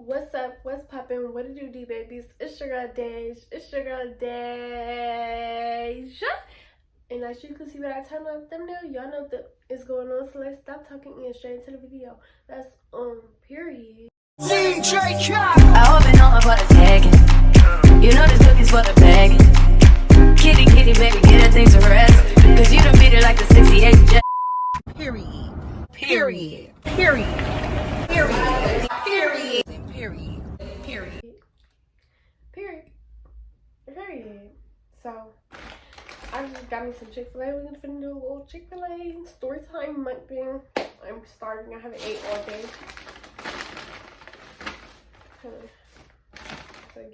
What's up? What's poppin'? What it do, D babies? It's your girl Dejj. It's your girl Dejj. And as you can see by that title of the thumbnail, y'all know what is going on. So let's stop talking and straight into the video. That's period. DJ I hope it on for the tagging. You know this cookie's for the bagging. Kitty, kitty, baby, get her things to rest. Cause you done beat it like the 68 jet. Period. Period. Period. Period. Period. Period. Period. Period. Period. So, I just got me some Chick-fil-A. We're gonna finna do a little Chick-fil-A story time mukbang. I'm starving. I haven't ate all day. So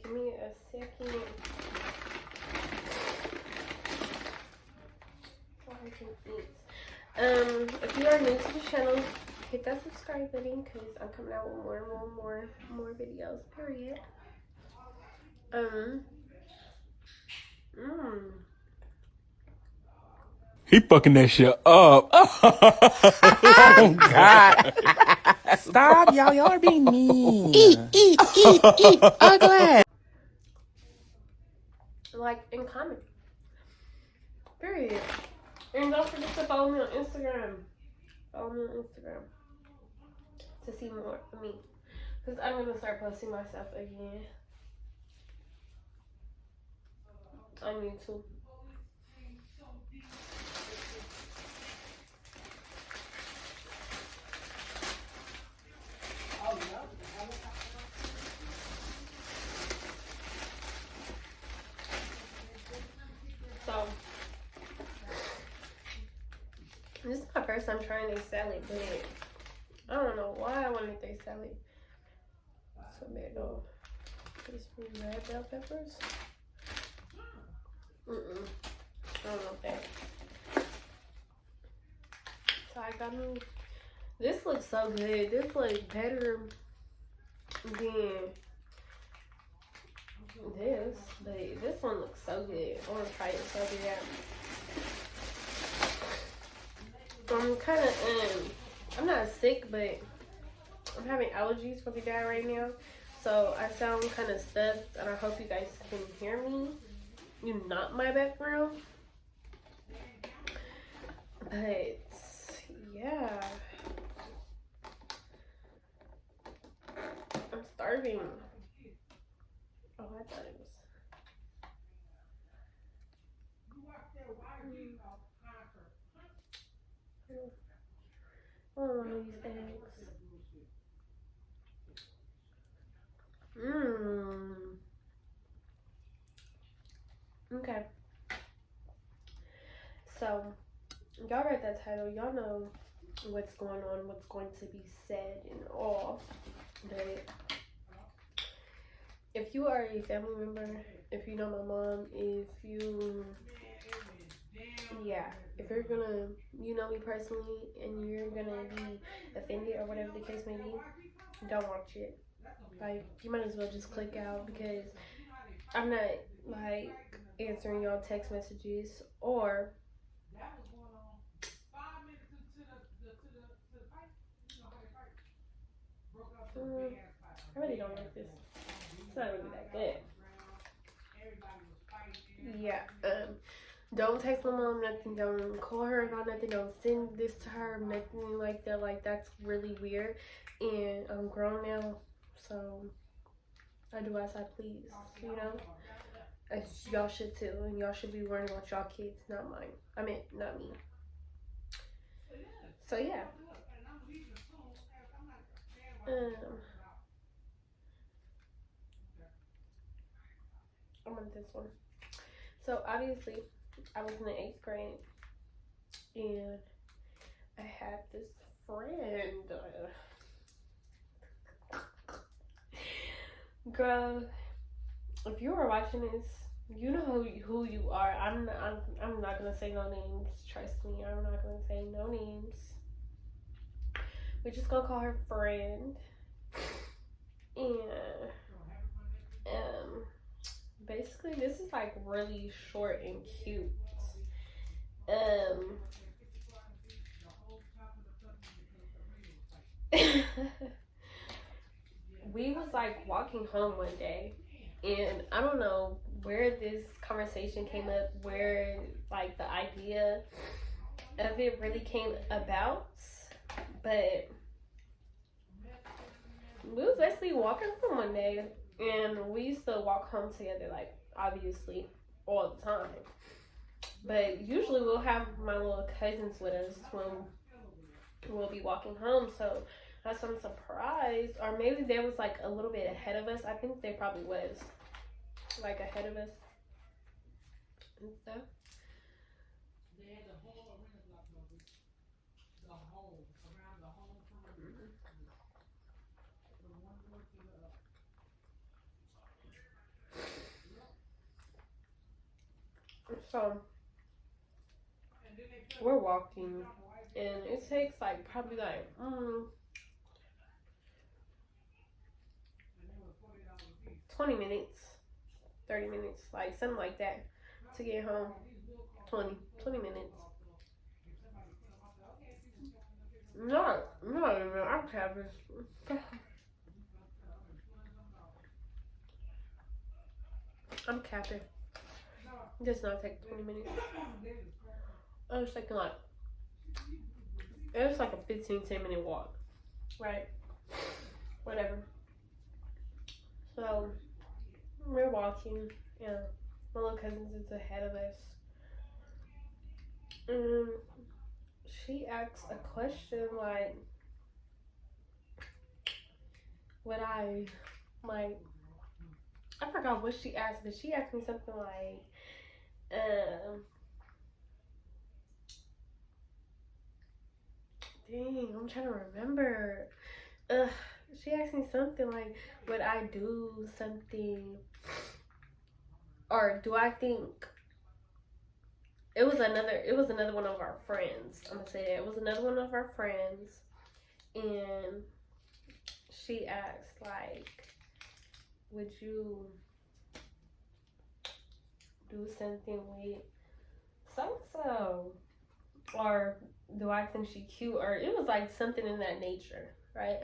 give me a second. So I can eat. If you are new to the channel, hit that subscribe button because I'm coming out with more videos. Period. He fucking that shit up. Oh God! Stop, y'all! Y'all are being mean. Eat. Ugly. Like and comment. Period. And don't forget to follow me on Instagram. Follow me on Instagram to see more of me. Because I'm going to start posting myself again on YouTube. So, this is my first time trying their salad, but I don't know why I wanted their salad so bad though. Just red bell peppers. I don't know that. So I got me. This looks so good. This looks better than this, but this one looks so good. I want to try it so bad. I'm kind of I'm not sick, but I'm having allergies really bad right now, so I sound kind of stuffed, and I hope you guys can hear me. You not my background, but yeah, I'm starving. Oh, I thought it was. I don't want these eggs. Okay. So, y'all read that title. Y'all know what's going on, what's going to be said and all. But if you are a family member, if you know my mom, if you, if you're gonna, you know me personally, and you're gonna be offended or whatever the case may be, don't watch it. Like, you might as well just click out, because I'm not, like, answering y'all text messages, or I really don't like this. It's not really that good. Yeah, don't text my mom nothing, don't call her about nothing, don't send this to her, nothing like that. Like, that's really weird, and I'm grown now, so I do as I please, you know? As y'all should too, and y'all should be worrying about y'all kids, not mine. I mean, not me. So yeah. I want this one. So obviously, I was in the 8th grade, and I had this friend. Girl, if you are watching this, you know who you are. I'm not gonna say no names. Trust me, I'm not gonna say no names. We're just gonna call her friend. And basically, this is like really short and cute. we was like walking home one day, and I don't know where this conversation came up, where like the idea of it really came about, but we was basically walking home one day, and we used to walk home together, like obviously all the time. But usually we'll have my little cousins with us when we'll be walking home. So that's some surprise, or maybe there was like a little bit ahead of us. I think there probably was like ahead of us and stuff. So we're walking, and it takes like probably like 20 minutes, 30 minutes, like something like that to get home. 20 minutes. Not even. I'm capping. I'm capping. It does not take 20 minutes. I was thinking like, it was like a 10 minute walk, right? Whatever. So we're walking, and my little cousin is ahead of us. And she asks a question like, would I, like, I forgot what she asked, but she asked me something like, dang, I'm trying to remember. She asked me something like, would I do something, or do I think, it was another one of our friends. I'm gonna say that. It was another one of our friends, and she asked like, would you do something with so, or do I think she cute, or it was like something in that nature, right?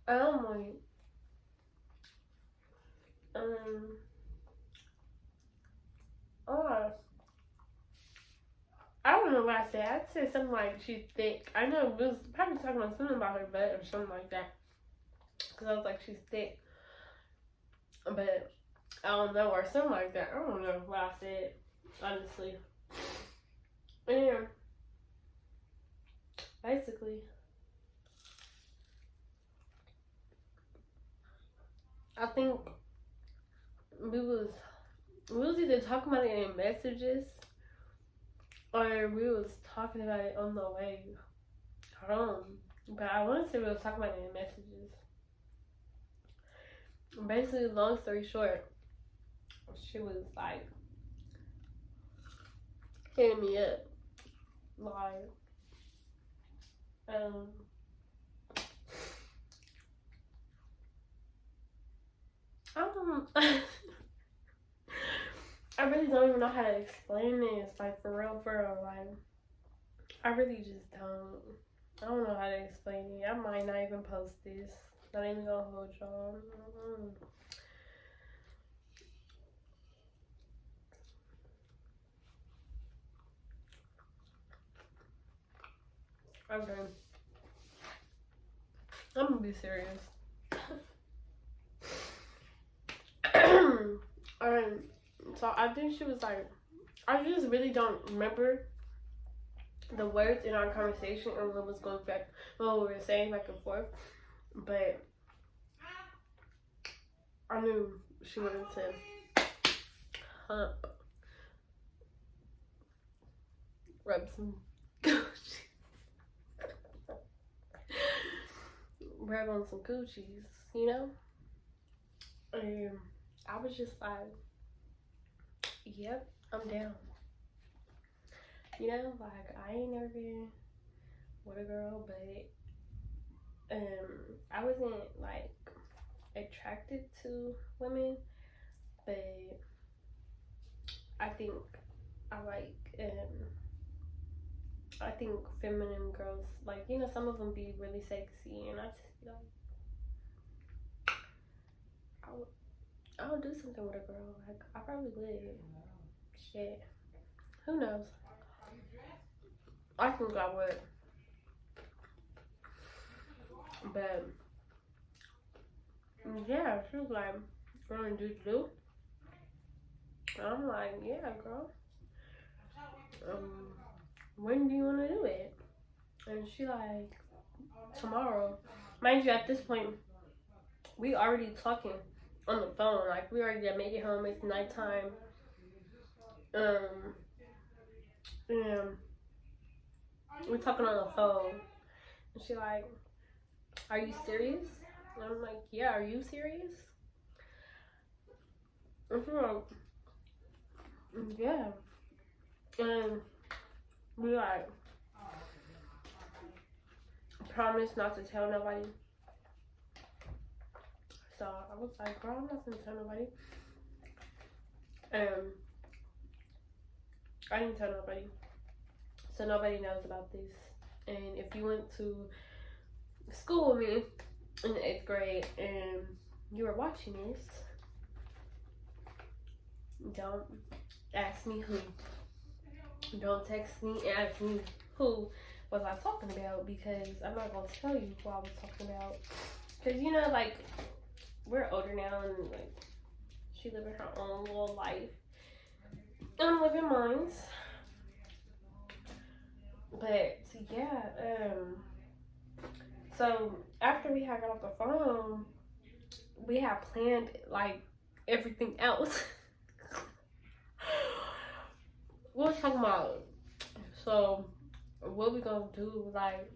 I'm like, oh, I don't know what I said. I said something like she's thick. I know it was probably talking about something about her butt or something like that, because I was like, she's thick, but I don't know, or something like that. I don't know what I said, honestly. And basically, I think we was either talking about it in messages, or we was talking about it on the way home. But I want to say we was talking about it in messages. Basically, long story short, she was like hitting me up, like, I really don't even know how to explain this, like, for real, like, I really just don't. I don't know how to explain it. I might not even post this. Not even gonna hold y'all. Okay. I'm gonna be serious. So I think she was like, I just really don't remember the words in our conversation and what was going back, what we were saying back and forth, but I knew she wanted to rub some Gucci, rub on some Gucci's, you know? And I was just like, yep, I'm down. You know, like, I ain't never been with a girl, but I wasn't like attracted to women, but I think I think feminine girls, like, you know, some of them be really sexy, and I just be like, I'll do something with a girl. Like, I probably would. Shit. Who knows? I think I would. But, yeah, she was like, "Girl, do?" I'm like, "Yeah, girl. When do you want to do it?" And she like, "Tomorrow." Mind you, at this point, we already talking on the phone. Like, we already made it home. It's nighttime. And we're talking on the phone. And she like, "Are you serious?" And I'm like, "Yeah, are you serious?" And she's like, "Yeah." And we like, promise not to tell nobody. So I was like, "Girl, I'm not gonna tell nobody." I didn't tell nobody. So nobody knows about this. And if you went to school with me in the 8th grade and you were watching this, don't ask me who. Don't text me and ask me who was I talking about, because I'm not going to tell you who I was talking about. Because, you know, like, we're older now and, like, she living her own little life. I'm living mine. But, yeah, so after we had got off the phone, we had planned, like, everything else. We were talking about, so, what we gonna do, like,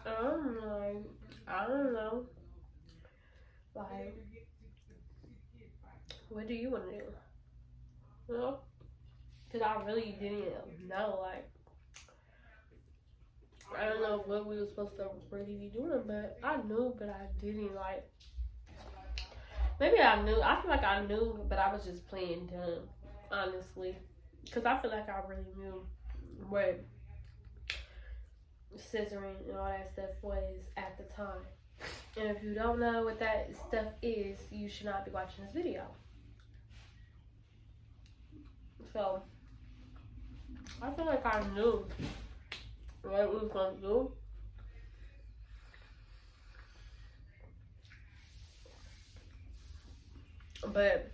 I don't know, like, what do you want to do? You know? Because I really didn't know, like, I don't know what we were supposed to really be doing, but I knew, but I didn't, like, maybe I knew. I feel like I knew, but I was just playing dumb, honestly. Because I feel like I really knew what scissoring and all that stuff was at the time. And if you don't know what that stuff is, you should not be watching this video. So, I feel like I knew what we was going to do. But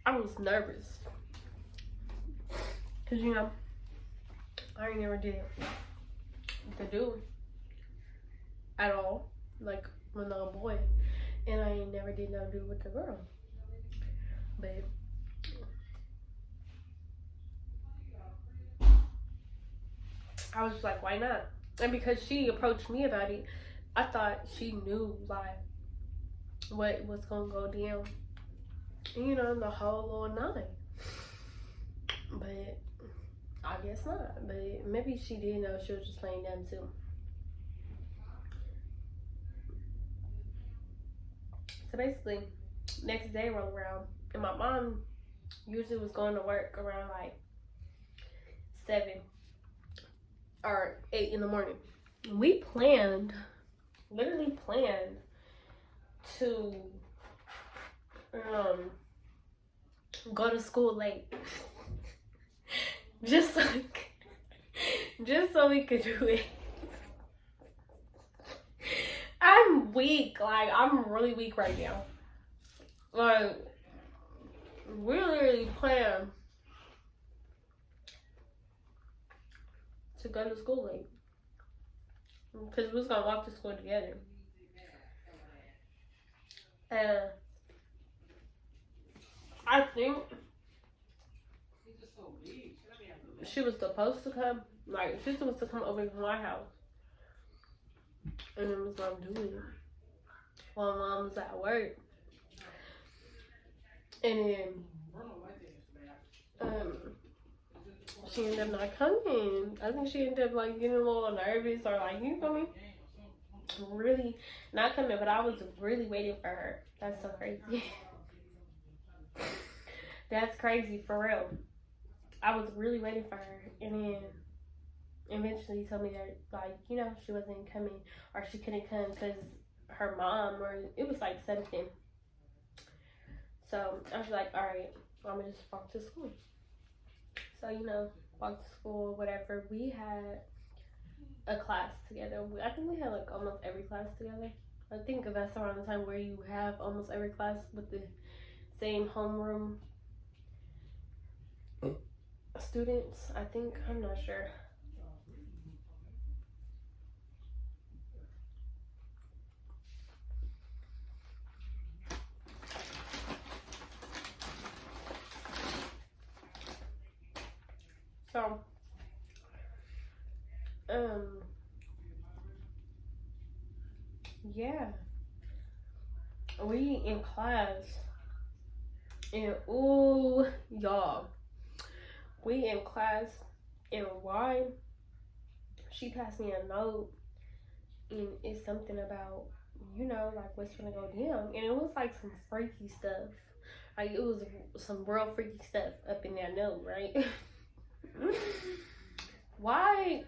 I was nervous. Because, you know, I ain't never did the dude at all. Like, with no boy. And I ain't never did no dude with the girl. But I was just like, why not? And because she approached me about it, I thought she knew, like, what was gonna go down. You know, the whole little nine. But I guess not. But maybe she did know. She was just playing dumb too. So basically, next day rolled around, and my mom usually was going to work around like 7 or 8 in the morning. We literally planned to go to school late. just so we could do it. I'm weak. Like, I'm really weak right now. Like, we literally planned to go to school late. Because we was going to walk to school together. And I think she was supposed to come. Like, she was supposed to come over to my house. And then was going to do it while mom was at work. And then she ended up not coming. I think she ended up like getting a little nervous, or like, you feel me? Really not coming, but I was really waiting for her. That's so crazy. That's crazy, for real. I was really waiting for her, and then eventually told me that, like, you know, she wasn't coming, or she couldn't come because her mom, or it was like something. So I was like, all right, I'm gonna just walk to school. So, you know, walk to school, whatever. We had a class together. I think we had like almost every class together. I think that's around the time where you have almost every class with the same homeroom students. I think, I'm not sure. So, yeah, we in class, and ooh, y'all, we in class, and why? She passed me a note, and it's something about, you know, like what's gonna go down, and it was like some freaky stuff. Like it was some real freaky stuff up in that note, right? Why?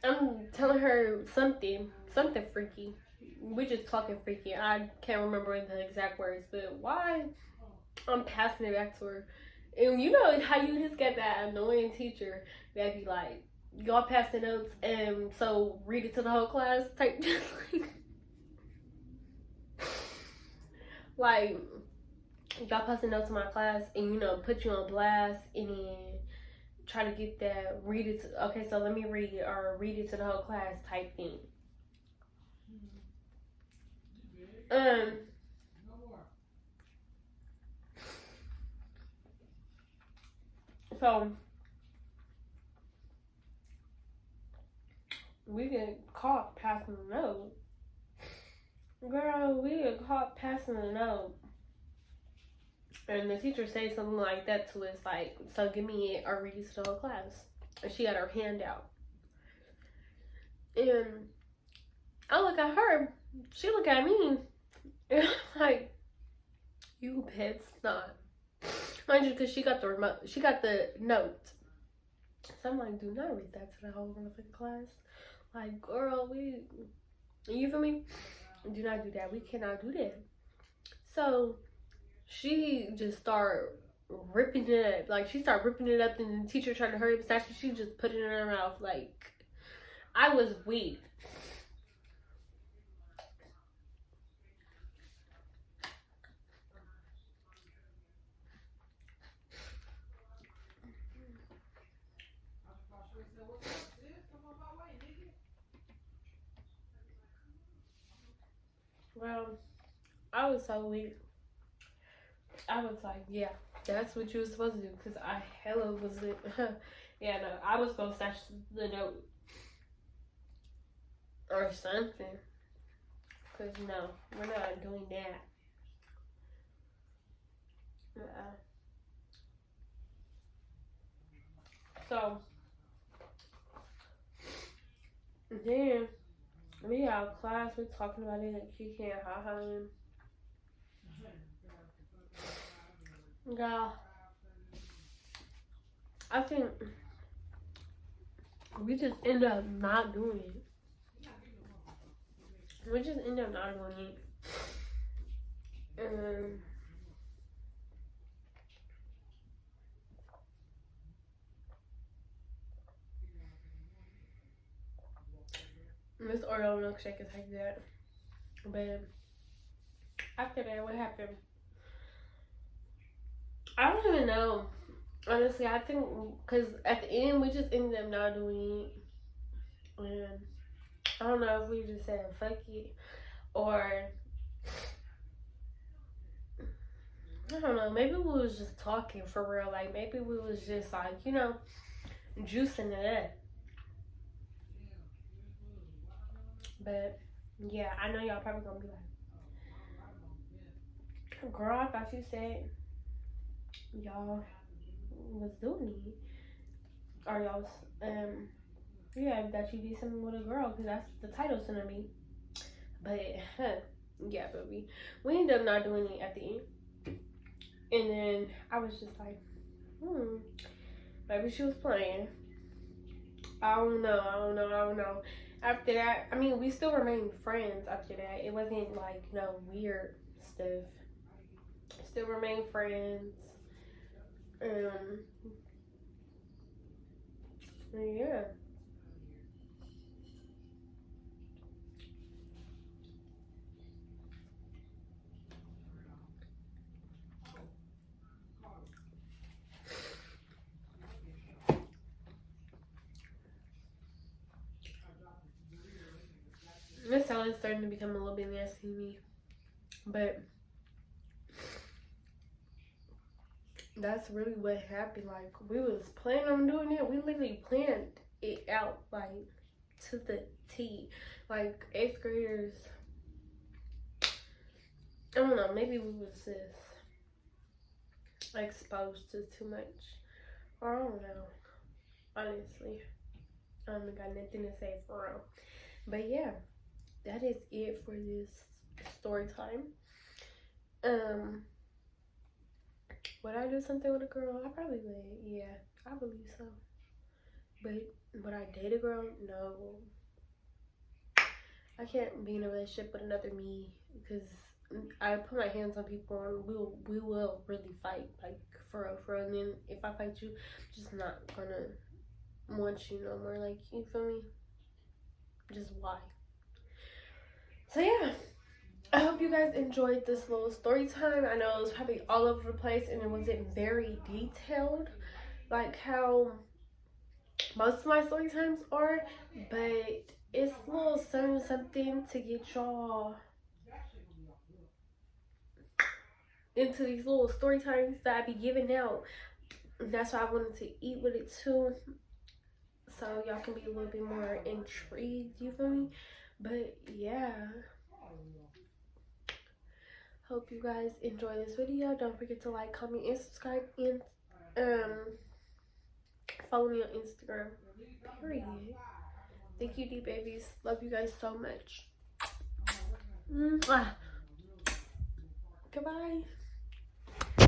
I'm telling her something freaky. We just talking freaky. I can't remember the exact words, but why? I'm passing it back to her, and you know how you just get that annoying teacher that be like, y'all pass the notes, and so read it to the whole class type. Like, y'all pass the notes to my class, and you know, put you on blast, and then try to get that, read it to, okay, so let me read it, or read it to the whole class type thing. So we get caught passing the note. Girl, we get caught passing the note. And the teacher said something like that to us, like, so give me it or read it to the whole class. And she had her hand out. And I look at her, she look at me, and I'm like, you bitch, not. Mind you, because she got the remote, she got the note. So I'm like, do not read that to the whole motherfucking class. Like, girl, you feel me? Do not do that. We cannot do that. So she just started ripping it up. Like, she started ripping it up, and the teacher tried to hurry up, and she just put it in her mouth. Like, I was weak. Well, I was so weak. I was like, yeah, that's what you were supposed to do, because I hella was it. Yeah, no, I was supposed to snatch the note or something. Because no, we're not doing that. So, then we have class, we're talking about it, like, she can't ha him. Yeah, I think we just end up not doing it. We just end up not doing it. And this Oreo milkshake is like that. But after that, what happened? I don't even know. Honestly, I think because at the end, we just ended up not doing it. And I don't know if we just said fuck it, or I don't know, maybe we was just talking for real. Like, maybe we was just like, you know, juicing it up. But yeah, I know y'all probably gonna be like, girl, I thought you said y'all was doing it, or y'all yeah, that you did something with a girl, because that's the title's gonna be. But yeah, but we ended up not doing it at the end. And then I was just like, maybe she was playing. I don't know. after that, I mean, we still remained friends after that. It wasn't like, you know, weird stuff. Still remained friends. Yeah. This salad is starting to become a little bit nasty to me, but that's really what happened. Like, we was planning on doing it. We literally planned it out, like, to the T. Like, 8th graders, I don't know, maybe we was just exposed to too much. Or I don't know. Honestly, I don't got nothing to say for real. But yeah, that is it for this story time. Would I do something with a girl? I probably would. Yeah, I believe so. But would I date a girl? No. I can't be in a relationship with another me because I put my hands on people and we will really fight, like for real. And then if I fight you, I'm just not gonna want you no more. Like, you feel me? Just why? So yeah, I hope you guys enjoyed this little story time. I know it was probably all over the place and it wasn't very detailed, like how most of my story times are, but it's a little something to get y'all into these little story times that I be giving out. That's why I wanted to eat with it too, so y'all can be a little bit more intrigued, you feel me? But yeah, hope you guys enjoy this video. Don't forget to like, comment, and subscribe, and follow me on Instagram. Period. Thank you, D babies. Love you guys so much. Mwah. Goodbye.